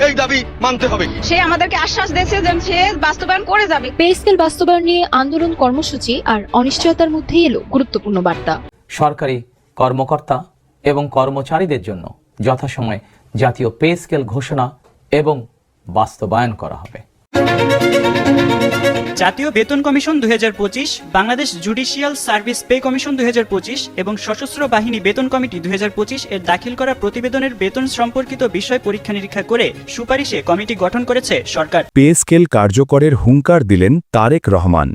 এই দাবি মানতে হবে। সে আমাদেরকে আশ্বাস দিয়েছে যে সে বাস্তবায়ন করে যাবে। পে স্কেল বাস্তবায়ন নিয়ে আন্দোলন কর্মসূচি আর অনিশ্চয়তার মধ্যেই এলো গুরুত্বপূর্ণ বার্তা। সরকারি কর্মকর্তা এবং কর্মচারীদের জন্য যথাসময়ে জাতীয় পে স্কেল ঘোষণা এবং বাস্তবায়ন করা হবে। জাতীয় বেতন commission 2025, Bangladesh judicial service pay commission 2025 এবং সশস্ত্র বাহিনী বেতন কমিটি 2025 এর দাখিল করা প্রতিবেদনের বেতন সম্পর্কিত বিষয় পরীক্ষা নিরীক্ষা করে সুপারিশে কমিটি গঠন করেছে সরকার। পে স্কেল কার্যকরের হুঙ্কার দিলেন তারেক রহমান।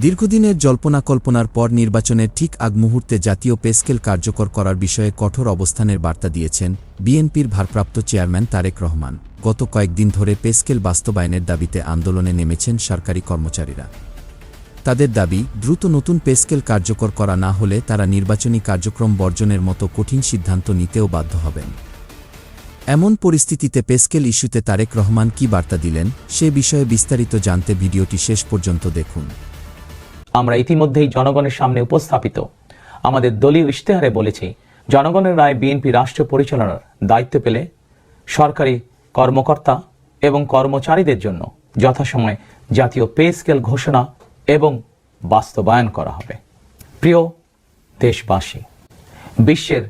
দীর্ঘদিনের জল্পনা কল্পনার পর নির্বাচনের ঠিক আগ মুহূর্তে জাতীয় পে স্কেল কার্যকর করার বিষয়ে কঠোর অবস্থানের বার্তা দিয়েছেন বিএনপির ভারপ্রাপ্ত চেয়ারম্যান তারেক রহমান। গত কয়েকদিন ধরে পে স্কেল বাস্তবায়নের দাবিতে আন্দোলনে নেমেছেন সরকারি কর্মচারীরা। তাদের দাবি, দ্রুত নতুন পে স্কেল কার্যকর করা না হলে তারা নির্বাচনী কার্যক্রম বর্জনের মতো কঠিন সিদ্ধান্ত নিতেও বাধ্য হবেন। এমন পরিস্থিতিতে পে স্কেল ইস্যুতে তারেক রহমান কী বার্তা দিলেন, সে বিষয়ে বিস্তারিত জানতে ভিডিওটি শেষ পর্যন্ত দেখুন। আমরা ইতিমধ্যেই জনগণের সামনে উপস্থাপিত আমাদের দলীয় ইশতেহারে বলেছি, জনগণের রায় বিএনপি রাষ্ট্র পরিচালনার দায়িত্ব পেলে সরকারি কর্মকর্তা এবং কর্মচারীদের জন্য যথাসময়ে জাতীয় পে স্কেল ঘোষণা এবং বাস্তবায়ন করা হবে। প্রিয় দেশবাসী, বিশ্বের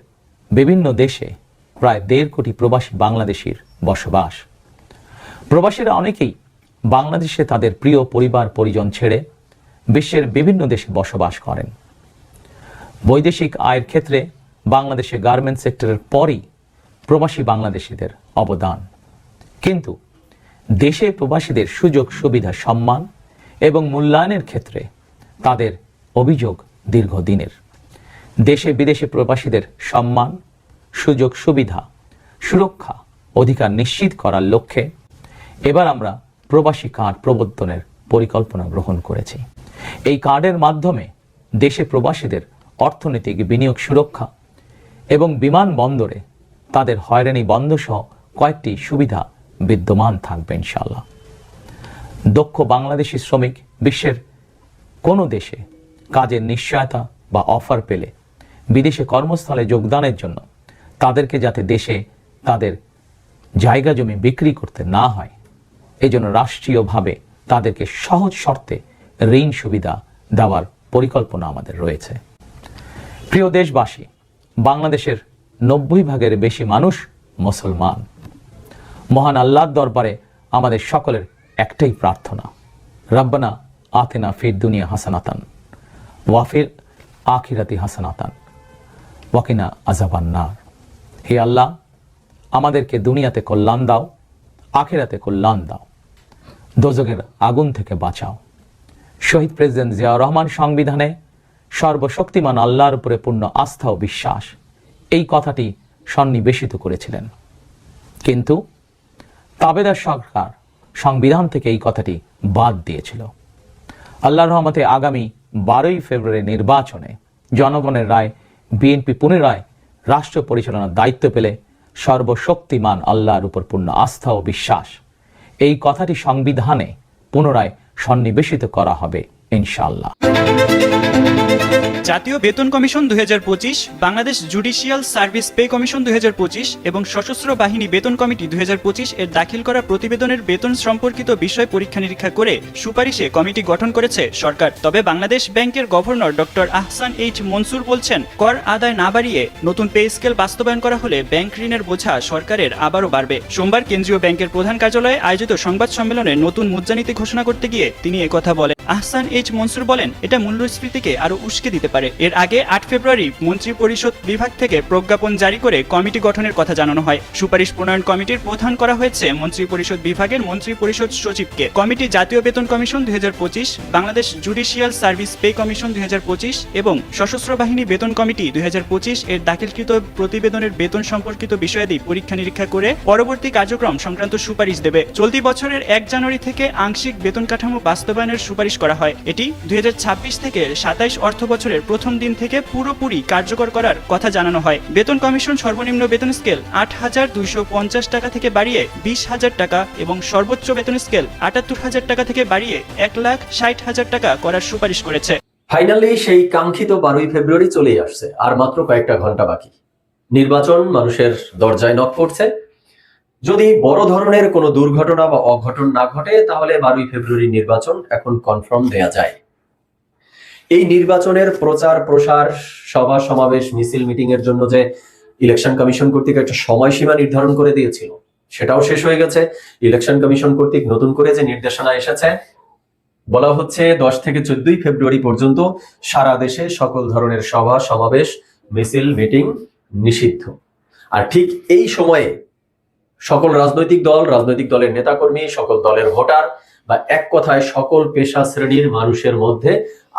বিভিন্ন দেশে প্রায় 1.5 কোটি প্রবাসী বাংলাদেশির বসবাস। প্রবাসীরা অনেকেই বাংলাদেশে তাদের প্রিয় পরিবার পরিজন ছেড়ে বিশ্বের বিভিন্ন দেশে বসবাস করেন। বৈদেশিক আয়ের ক্ষেত্রে বাংলাদেশে গার্মেন্টস সেক্টরের পরই প্রবাসী বাংলাদেশিদের অবদান। কিন্তু দেশে প্রবাসীদের সুযোগ সুবিধা, সম্মান এবং মূল্যায়নের ক্ষেত্রে তাদের অভিযোগ দীর্ঘদিনের। দেশে বিদেশে প্রবাসীদের সম্মান, সুযোগ সুবিধা, সুরক্ষা, অধিকার নিশ্চিত করার লক্ষ্যে এবার আমরা প্রবাসী কার্ড প্রবর্তনের পরিকল্পনা গ্রহণ করেছি। এই কার্ডের মাধ্যমে দেশে প্রবাসীদের অর্থনৈতিক বিনিয়োগ সুরক্ষা এবং বিমানবন্দরে তাদের হয়রানি বন্ধ সহ কয়েকটি সুবিধা বিদ্যমান থাকবে ইনশাআল্লাহ। দক্ষ বাংলাদেশি শ্রমিক বিশ্বের কোনো দেশে কাজের নিশ্চয়তা বা অফার পেলে বিদেশে কর্মস্থলে যোগদানের জন্য তাদেরকে যাতে দেশে তাদের জায়গা জমি বিক্রি করতে না হয়, এজন্য রাষ্ট্রীয়ভাবে তাদেরকে সহজ শর্তে ঋণ সুবিধা দেওয়ার পরিকল্পনা আমাদের রয়েছে। প্রিয় দেশবাসী, বাংলাদেশের 90% বেশি মানুষ মুসলমান। মহান আল্লাহর দরবারে আমাদের সকলের একটাই প্রার্থনা, রব্বানা আতিনা ফিদ দুনিয়া হাসানাতান ওয়া ফিল আখিরাতি হাসানাতান ওয়া কিনা আযাবান নার। হে আল্লাহ, আমাদেরকে দুনিয়াতে কল্যাণ দাও, আখিরাতে কল্যাণ দাও, দোজখের আগুন থেকে বাঁচাও। শহীদ প্রেসিডেন্ট জিয়াউর রহমান সংবিধানে সর্বশক্তিমান আল্লাহর উপরে পূর্ণ আস্থা ও বিশ্বাস, এই কথাটি সন্নিবেশিত করেছিলেন। কিন্তু তাবেদার সরকার সংবিধান থেকে এই কথাটি বাদ দিয়েছিল। আল্লাহর রহমতে আগামী 12ই ফেব্রুয়ারি নির্বাচনে জনগণের রায় বিএনপি পুনরায় রাষ্ট্র পরিচালনার দায়িত্ব পেলে সর্বশক্তিমান আল্লাহর উপর পূর্ণ আস্থা ও বিশ্বাস, এই কথাটি সংবিধানে পুনরায় সন্নিবেশিত করা হবে ইনশাআল্লাহ। জাতীয় বেতন commission 2025, Bangladesh judicial service pay commission 2025 এবং সশস্ত্র বাহিনী বেতন কমিটি 2025 এর দাখিল করা প্রতিবেদনের বেতন সম্পর্কিত বিষয় পরীক্ষা নিরীক্ষা করে সুপারিশে কমিটি গঠন করেছে সরকার। তবে বাংলাদেশ ব্যাংকের governor doctor Ahsan H Mansur বলছেন, কর আদায় না বাড়িয়ে নতুন পে স্কেল বাস্তবায়ন করা হলে ব্যাংক ঋণের বোঝা সরকারের আবারও বাড়বে। সোমবার কেন্দ্রীয় ব্যাংকের প্রধান কার্যালয়ে আয়োজিত সংবাদ সম্মেলনে নতুন মুদ্রানীতি ঘোষণা করতে গিয়ে তিনি একথা বলেন। আহসান এইচ মনসুর বলেন, এটা মূল্যস্ফীতিকে আরো উস্কে দিতে পারে। এর আগে 8 ফেব্রুয়ারি মন্ত্রী পরিষদ বিভাগ থেকে প্রজ্ঞাপন জারি করে কমিটি গঠনের কথা জানানো হয়। সুপারিশ প্রণয়ন কমিটির প্রধান করা হয়েছে মন্ত্রী পরিষদ বিভাগের মন্ত্রী পরিষদ সচিবকে। কমিটি জাতীয় বেতন commission 2025, Bangladesh judicial service pay commission 2025 এবং সশস্ত্র বাহিনী বেতন কমিটি 2025 এর দাখিলকৃত প্রতিবেদনের বেতন সম্পর্কিত বিষয়াদি পরীক্ষা নিরীক্ষা করে পরবর্তী কার্যক্রম সংক্রান্ত সুপারিশ দেবে। চলতি বছরের 1 জানুয়ারি থেকে আংশিক বেতন কাঠামো বাস্তবায়নের সুপারিশ করা হয়। এটি 2026 থেকে 27 অর্থ বছরের প্রথম দিন থেকে পুরোপুরি কার্যকর করার কথা জানানো হয়। বেতন কমিশন সর্বনিম্ন বেতন স্কেল 8,250 টাকা থেকে বাড়িয়ে 20,000 টাকা এবং সর্বোচ্চ বেতন স্কেল 78,000 টাকা থেকে বাড়িয়ে 1,60,000 টাকা করার সুপারিশ করেছে। ফাইনালি সেই কাঙ্ক্ষিত 12ই ফেব্রুয়ারি চলেই আসছে, আর মাত্র কয়েকটা ঘন্টা বাকি। নির্বাচন মানুষের দরজায় নক করছে। যদি বড় ধরনের কোনো দুর্ঘটনা বা অঘটন না ঘটে তাহলে 12ই ফেব্রুয়ারি নির্বাচন এখন কনফার্ম দেয়া যায়। এই নির্বাচনের প্রচার প্রসার, সভা সমাবেশ, মিছিল মিটিং এর জন্য যে ইলেকশন কমিশন কর্তৃক একটা সময়সীমা নির্ধারণ করে দিয়েছিল সেটাও শেষ হয়ে গেছে। ইলেকশন কমিশন কর্তৃক নতুন করে যে নির্দেশনা এসেছে, বলা হচ্ছে 10 থেকে 14ই ফেব্রুয়ারি পর্যন্ত সারা দেশে সকল ধরনের সভা সমাবেশ, মিছিল মিটিং নিষিদ্ধ। আর ঠিক এই সময়ে সকল রাজনৈতিক দল, রাজনৈতিক দলের নেতাকর্মী, সকল দলের ভোটার বা এক কথায় সকল পেশা শ্রেণীর মানুষের মধ্যে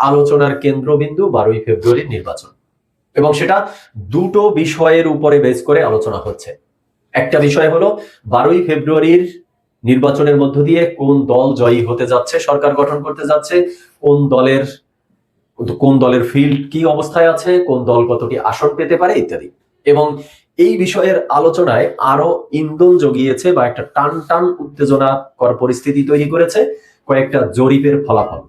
আলোচনার কেন্দ্রবিন্দু 12ই ফেব্রুয়ারির নির্বাচন। এবং সেটা দুটো বিষয়ের উপরে বেস করে আলোচনা হচ্ছে। একটা বিষয় হলো 12ই ফেব্রুয়ারির নির্বাচনের মধ্য দিয়ে কোন দল জয়ী হতে যাচ্ছে, সরকার গঠন করতে যাচ্ছে, কোন দলের ফিল্ড কি অবস্থায় আছে, কোন দল কতটি আসন পেতে পারে ইত্যাদি। এবং এই বিষয়ের আলোচনায় আরো ইন্ধন জগিয়েছে বা একটা টান টান উত্তেজনাকর পরিস্থিতি তৈরি করেছে কয়েকটা জরিপের ফলাফল।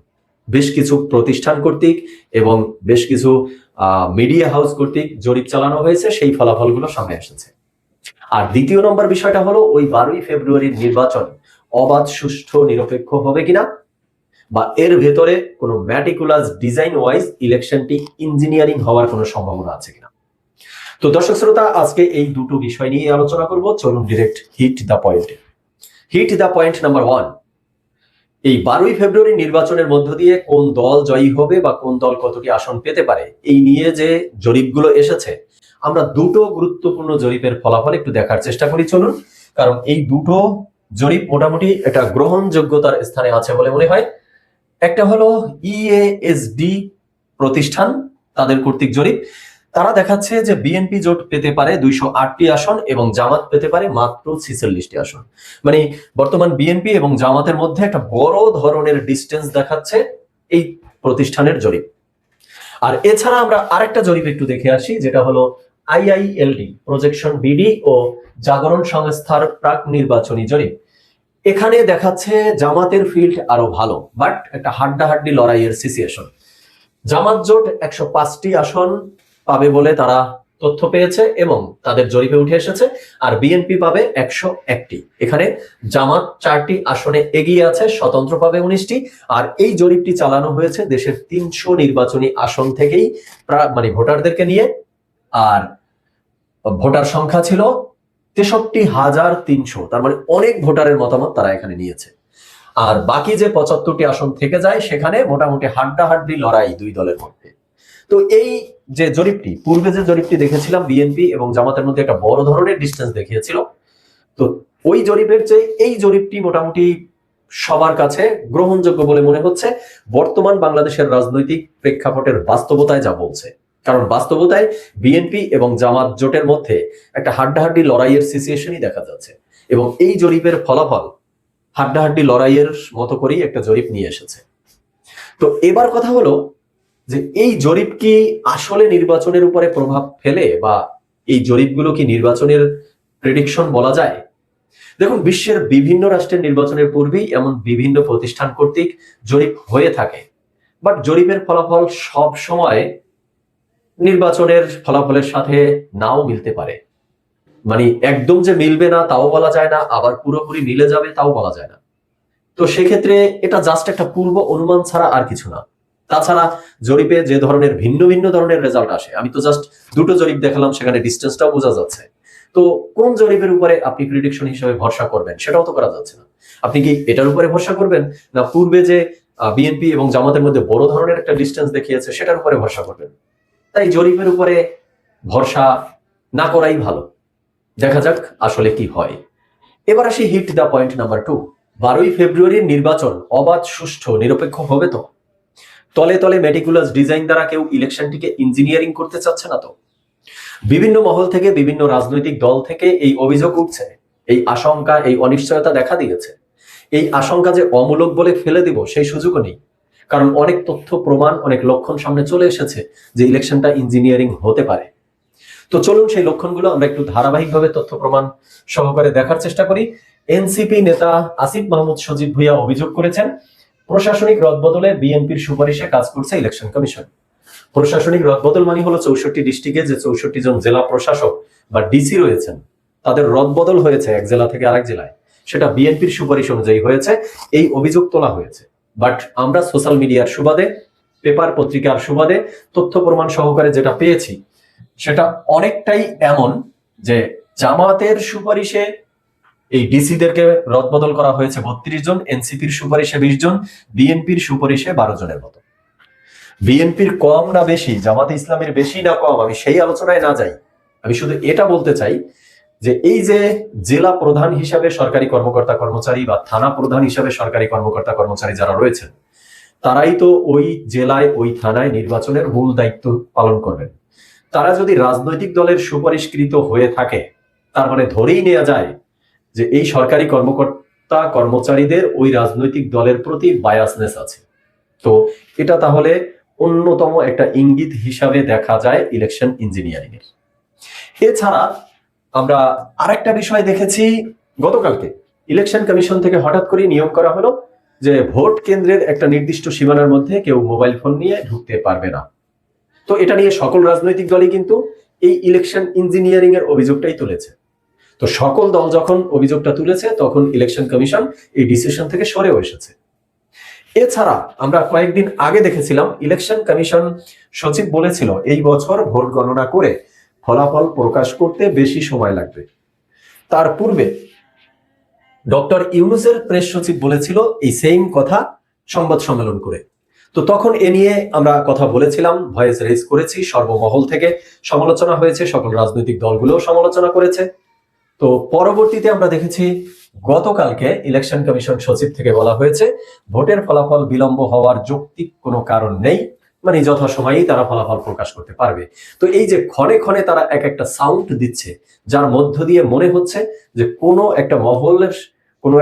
বেশ কিছু প্রতিষ্ঠান কর্তৃক এবং বেশ কিছু মিডিয়া হাউস কর্তৃক জরিপ চালানো হয়েছে, সেই ফলাফলগুলো সামনে এসেছে। আর দ্বিতীয় নম্বর বিষয়টা হলো ওই 12ই ফেব্রুয়ারির নির্বাচন অবাধ, সুষ্ঠু, নিরপেক্ষ হবে কিনা, বা এর ভেতরে কোনো ম্যাটিকুলাস ডিজাইন ওয়াইজ ইলেকশনটি ইঞ্জিনিয়ারিং হওয়ার কোনো সম্ভাবনা আছে কিনা। তো দর্শক শ্রোতা, আজকে এই দুটো বিষয় নিয়ে আলোচনা করব। চলুন ডিরেক্ট হিট দ্য পয়েন্টে। হিট দ্য পয়েন্ট নাম্বার 1, এই 12ই ফেব্রুয়ারি নির্বাচনের মধ্য দিয়ে কোন দল জয়ী হবে বা কোন দল কতটি আসন পেতে পারে, এই নিয়ে যে জরিপগুলো এসেছে, আমরা দুটো গুরুত্বপূর্ণ জরিপের ফলাফল একটু দেখার চেষ্টা করি। চলুন, কারণ এই দুটো জরিপ মোটামুটি একটা গ্রহণযোগ্যতার স্থানে আছে বলে মনে হয়। একটা হলো ইএএসডি প্রতিষ্ঠান, তাদের কর্তৃক জরিপ। তারা দেখাচ্ছে যে বিএনপি জোট পেতে পারে 208টি আসন এবং জামাত পেতে পারে মাত্র 46টি আসন। মানে বর্তমান বিএনপি এবং জামাতের মধ্যে একটা বড় ধরনের ডিস্টেন্স দেখাচ্ছে এই প্রতিষ্ঠানের জরিপ। আর এছাড়া আমরা আরেকটা জরিপ একটু দেখে আসি, যেটা হলো আইআইএলডি, প্রজেকশন বিডি ও জাগরণ সংস্থার প্রাক নির্বাচনী জরিপ। এখানে দেখাচ্ছে জামাতের ফিল্ড আরো ভালো, বাট একটা হাড্ডাহাড্ডি লড়াইয়ের সিচুয়েশন। জামাত জোট 105টি আসন পাবে বলে তারা তথ্য পেয়েছে এবং তাদের জরিপে উঠে এসেছে, আর বিএনপি পাবে 101টি। এখানে জামাত 4টি আসনে এগিয়ে আছে, স্বতন্ত্র পাবে 19টি। আর এই জরিপটি চালানো হয়েছে দেশের 300 নির্বাচনী আসন থেকেই, মানে ভোটারদেরকে নিয়ে। আর ভোটার সংখ্যা ছিল 63,300, তার মানে অনেক ভোটারের মতামত তারা এখানে নিয়েছে। আর বাকি যে 75টি আসন থেকে যায় সেখানে মোটামুটি হাড্ডাহাড্ডি লড়াই দুই দলের মধ্যে। তো এই যে জরিপটি, পূর্বে যে জরিপটি দেখেছিলাম বিএনপি এবং জামাতের মধ্যে একটা বড় ধরনের ডিস্টেন্স দেখিয়েছিল, তো ওই জরিপের চেয়ে এই জরিপটি মোটামুটি সবার কাছে গ্রহণযোগ্য বলে মনে হচ্ছে বর্তমান বাংলাদেশের রাজনৈতিক প্রেক্ষাপটের বাস্তবতায় যা বলছে। কারণ বাস্তবতায় বিএনপি এবং জামাত জোটের মধ্যে একটা হাড্ডাহাড্ডি লড়াইয়ের সিচুয়েশনই দেখা যাচ্ছে এবং এই জরিপের ফলাফল হাড্ডাহাড্ডি লড়াইয়ের মতো করেই একটা জরিপ নিয়ে এসেছে। তো এবার কথা হলো যে এই জরিপ কি আসলে নির্বাচনের উপরে প্রভাব ফেলে, বা এই জরিপগুলো কি নির্বাচনের প্রেডিকশন বলা যায়? দেখুন, বিশ্বের বিভিন্ন রাষ্ট্রের নির্বাচনের পূর্বেই এমন বিভিন্ন প্রতিষ্ঠান কর্তৃক জরিপ হয়ে থাকে, বাট জরিপের ফলাফল সব সময় নির্বাচনের ফলাফলের সাথে নাও মিলতে পারে। মানে একদম যে মিলবে না তাও বলা যায় না, আবার পুরোপুরি মিলে যাবে তাও বলা যায় না। তো সেক্ষেত্রে এটা জাস্ট একটা পূর্ব অনুমান ছাড়া আর কিছু না। তাছাড়া জরিপে যে ধরনের ভিন্ন ভিন্ন ধরনের রেজাল্ট আসে, আমি তো জাস্ট দুটো জরিপ দেখালাম, সেখানে ডিস্টেন্সটাও বোঝা যাচ্ছে। তো কোন জরিপের উপরে আপনি প্রেডিকশন হিসেবে ভরসা করবেন সেটাও তো করা যাচ্ছে না। আপনি কি এটার উপরে ভরসা করবেন, না পূর্বে যে বিএনপি এবং জামাতের মধ্যে বড় ধরনের একটা ডিস্টেন্স দেখিয়েছে সেটার উপরে ভরসা করবেন? তাই জরিপের উপরে ভরসা না করাই ভালো। দেখা যাক আসলে কি হয়। এবার আসি হিট দ্য পয়েন্ট নাম্বার 2। 12ই ফেব্রুয়ারির নির্বাচন অবাধ, সুষ্ঠু, নিরপেক্ষ হবে তো? তলে তলে মেটিকুলাস ডিজাইন দ্বারা কেউ ইলেকশনটিকে ইঞ্জিনিয়ারিং করতে চাচ্ছে না তো? বিভিন্ন মহল থেকে, বিভিন্ন রাজনৈতিক দল থেকে এই অভিযোগ উঠছে, এই আশঙ্কা, এই অনিশ্চয়তা দেখা দিয়েছে। এই আশঙ্কা যে অমূলক বলে ফেলে দিব সেই সুযোগও নেই, কারণ অনেক তথ্য প্রমাণ, অনেক লক্ষণ সামনে চলে এসেছে যে ইলেকশনটা ইঞ্জিনিয়ারিং হতে পারে। তো চলুন সেই লক্ষণগুলো আমরা একটু ধারাবাহিকভাবে তথ্য প্রমাণ সহকারে দেখার চেষ্টা করি। এনসিপি নেতা আসিফ মাহমুদ সজীব ভুঁইয়া অভিযোগ করেছেন প্রশাসনিক রদবদলে বিএনপির সুপারিশে কাজ করছে ইলেকশন কমিশন। প্রশাসনিক রদবদল মানে হলো 64 ডিস্ট্রিক্টে যে 64 জন জেলা প্রশাসক বা ডিসি রয়েছেন তাদের রদবদল হয়েছে এক জেলা থেকে আরেক জেলায়, সেটা বিএনপির সুপারিশ অনুযায়ী হয়েছে, এই অভিযোগ তোলা হয়েছে। বাট আমরা সোশ্যাল মিডিয়ার সুবাদে, পেপার পত্রিকার সুবাদে তথ্য প্রমাণ সহকারে যেটা পেয়েছি সেটা অনেকটাই এমন যে জামাতের সুপারিশে এই ডিসিদেরকে রদবদল করা হয়েছে 32 জন, এনসিপির সুপারিশে 20 জন, বিএনপির সুপারিশে 12 জনের মতো। বিএনপির কম না বেশি, জামাতে ইসলামের বেশি না কম, আমি সেই আলোচনায় না যাই। আমি শুধু এটা বলতে চাই যে এই যে জেলা প্রধান হিসাবে সরকারি কর্মকর্তা কর্মচারী বা থানা প্রধান হিসাবে সরকারি কর্মকর্তা কর্মচারী যারা রয়েছেন তারাই তো ওই জেলায় ওই থানায় নির্বাচনের মূল দায়িত্ব পালন করবেন। তারা যদি রাজনৈতিক দলের সুপারিশকৃত হয়ে থাকে তার মানে ধরেই নেওয়া যায় যে এই সরকারি কর্মকর্তা কর্মচারীদের ওই রাজনৈতিক দলের প্রতি বায়াসনেস আছে। তো এটা তাহলে অন্যতম একটা ইঙ্গিত হিসাবে দেখা যায় ইলেকশন ইঞ্জিনিয়ারিং এর। এছাড়া আমরা আরেকটা বিষয় দেখেছি, গতকালকে ইলেকশন কমিশন থেকে হঠাৎ করে নিয়ম করা হলো যে ভোট কেন্দ্রের একটা নির্দিষ্ট সীমানার মধ্যে কেউ মোবাইল ফোন নিয়ে ঢুকতে পারবে না। তো এটা নিয়ে সকল রাজনৈতিক দলই কিন্তু এই ইলেকশন ইঞ্জিনিয়ারিং এর অভিযোগটাই তুলেছে। তো সকল দল যখন অভিযোগটা তুলেছে তখন ইলেকশন কমিশন এই ডিসিশন থেকে সরেও এসেছে। এছাড়া আমরা কয়েকদিন আগে দেখেছিলাম ইলেকশন কমিশন সচিব বলেছিল এই বছর ভোট গণনা করে ফলাফল প্রকাশ করতে বেশি সময় লাগবে। তার পূর্বে ডক্টর ইউনূসের প্রেস সচিব বলেছিল এই সেম কথা সংবাদ সম্মেলন করে। তো তখন এ নিয়ে আমরা কথা বলেছিলাম, ভয়েস রেজ করেছি, সর্বমহল থেকে সমালোচনা হয়েছে, সকল রাজনৈতিক দলগুলোও সমালোচনা করেছে। তো পরবর্তীতে আমরা দেখেছি গতকালকে ইলেকশন কমিশন সচিব থেকে বলা হয়েছে ভোটের ফলাফল বিলম্ব হওয়ার যৌক্তিক কোনো কারণ নেই, মানে যথাসময়েই তারা ফলাফল প্রকাশ করতে পারবে। তো এই যে ক্ষণে ক্ষণে তারা এক একটা সাউন্ড দিচ্ছে যার মধ্য দিয়ে মনে হচ্ছে যে কোনো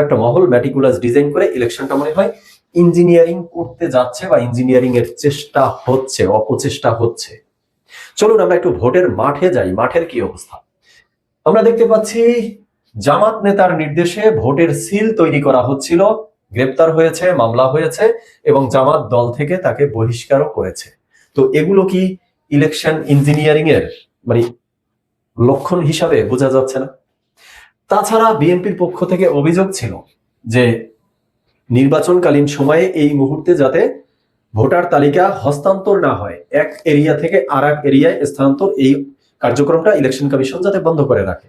একটা মহল ম্যাটিকুলাস ডিজাইন করে ইলেকশনটা মনে হয় ইঞ্জিনিয়ারিং করতে যাচ্ছে বা ইঞ্জিনিয়ারিং এর চেষ্টা হচ্ছে, অপচেষ্টা হচ্ছে। চলুন আমরা একটু ভোটের মাঠে যাই। মাঠের কি অবস্থা আমরা দেখতে পাচ্ছি, জামাত নেতার নির্দেশে ভোটের সিল তৈরি করা হচ্ছিল, গ্রেপ্তার হয়েছে, মামলা হয়েছে এবং জামাত দল থেকে তাকে বহিষ্কারও করেছে। তো এগুলো কি ইলেকশন ইঞ্জিনিয়ারিং এর মানে লক্ষণ হিসাবে বোঝা যাচ্ছে না? তাছাড়া বিএনপির পক্ষ থেকে অভিযোগ ছিল যে নির্বাচনকালীন সময়ে এই মুহূর্তে যাতে ভোটার তালিকা হস্তান্তর না হয়, এক এরিয়া থেকে আর এক এরিয়ায় স্থানান্তর, এই কার্যক্রমটা ইলেকশন কমিশন যাতে বন্ধ করে রাখে।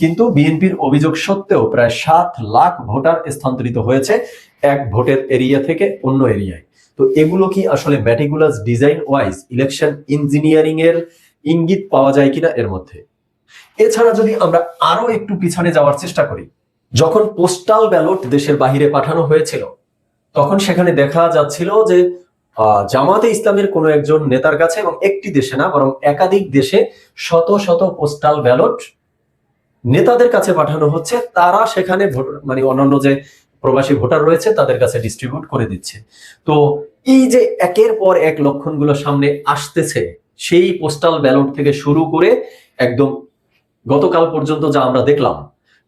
কিন্তু বিএনপির অভিযোগ সত্ত্বেও প্রায় 7 লাখ ভোটার স্থানান্তরিত হয়েছে এক ভোটের এরিয়া থেকে অন্য এরিয়ায়। তো এগুলো কি আসলে meticulous design wise election engineering এর ইঙ্গিত পাওয়া যায় কিনা এর মধ্যে? এছাড়া যদি আমরা আরো একটু পিছনে যাওয়ার চেষ্টা করি, যখন পোস্টাল ব্যালট দেশের বাহিরে পাঠানো হয়েছিল তখন সেখানে দেখা যাচ্ছিল যে জামাতে ইসলামের কোনো একজন নেতার কাছে, এবং একটি দেশে না বরং একাধিক দেশে শত শত পোস্টাল ব্যালট নেতাদের কাছে পাঠানো হচ্ছে, তারা সেখানে মানে অন্যান্য যে প্রবাসী ভোটার রয়েছে তাদের কাছে ডিস্ট্রিবিউট করে দিচ্ছে। তো এই যে একের পর এক লক্ষণগুলো সামনে আসতেছে, সেই পোস্টাল ব্যালট থেকে শুরু করে একদম গতকাল পর্যন্ত যা আমরা দেখলাম,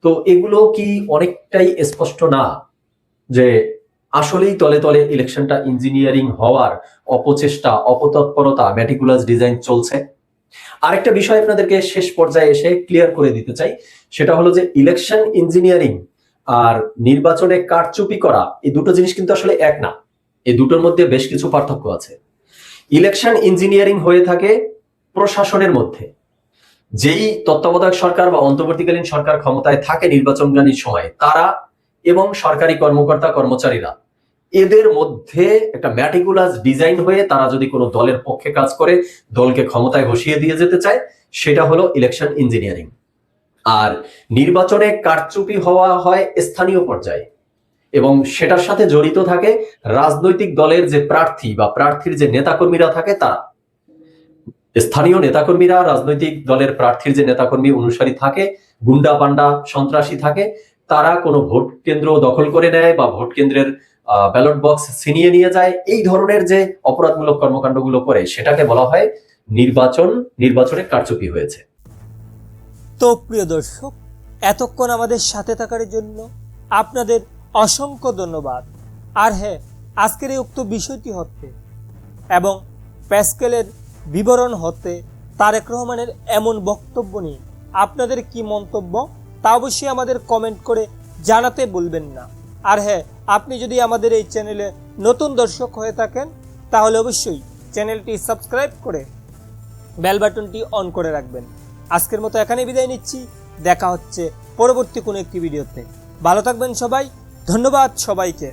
তো এগুলো কি অনেকটাই স্পষ্ট না যে আসলেই তলে তলে ইলেকশনটা ইঞ্জিনিয়ারিং হওয়ার অপচেষ্টা, অপতৎপরতা, ম্যাটিকুলাস ডিজাইন চলছে? আরেকটা বিষয় আপনাদেরকে শেষ পর্যায়ে এসে ক্লিয়ার করে দিতে চাই, সেটা হলো যে ইলেকশন ইঞ্জিনিয়ারিং আর নির্বাচনে কারচুপি করা এই দুটো জিনিস কিন্তু আসলে এক না, এই দুটোর মধ্যে বেশ কিছু পার্থক্য আছে। ইলেকশন ইঞ্জিনিয়ারিং হয়ে থাকে প্রশাসনের মধ্যে, যেই তত্ত্বাবধায়ক সরকার বা অন্তর্বর্তীকালীন সরকার ক্ষমতায় থাকে নির্বাচনকালীন সময়, তারা এবং সরকারি কর্মকর্তা কর্মচারীরা এদের মধ্যে একটা ম্যাটিকুলাস ডিজাইন হয়ে তারা যদি কোনো দলের পক্ষে কাজ করে, দলকে ক্ষমতায় বসিয়ে দিয়ে যেতে চায়, সেটা হলো ইলেকশন ইঞ্জিনিয়ারিং। আর নির্বাচনে কারচুপি হওয়া হয় স্থানীয় পর্যায়ে, এবং সেটার সাথে জড়িত থাকে রাজনৈতিক দলের যে প্রার্থী বা প্রার্থীর যে নেতাকর্মীরা থাকে তারা। স্থানীয় নেতাকর্মীরা, রাজনৈতিক দলের প্রার্থীর যে নেতাকর্মী অনুসারী থাকে, গুন্ডা পান্ডা সন্ত্রাসী থাকে, তারা কোনো ভোট কেন্দ্র দখল করে নেয় বা ভোট কেন্দ্রের ব্যালট বক্স ছিনিয়ে নিয়ে যায়, এই ধরনের যে অপরাধমূলক কর্মকাণ্ডগুলো করে সেটাকে বলা হয় নির্বাচনে কারচুপি হয়েছে। তো প্রিয় দর্শক, এতক্ষণ আমাদের সাথে থাকার জন্য আপনাদের অসংখ্য ধন্যবাদ। আর হ্যাঁ, আজকের এই উক্ত বিষয়টি হতে এবং প্যাসকেলের বিবরণ হতে তারেক রহমানের এমন বক্তব্য নিয়ে আপনাদের কি মন্তব্য তা অবশ্যই আমাদের কমেন্ট করে জানাতে ভুলবেন না। আর হ্যাঁ, আপনি যদি আমাদের এই চ্যানেলে নতুন দর্শক হয়ে থাকেন তাহলে অবশ্যই চ্যানেলটি সাবস্ক্রাইব করে বেল বাটনটি অন করে রাখবেন। আজকের মতো এখানে বিদায় নিচ্ছি, দেখা হচ্ছে পরবর্তী কোনো একটি ভিডিওতে। ভালো থাকবেন সবাই, ধন্যবাদ সবাইকে।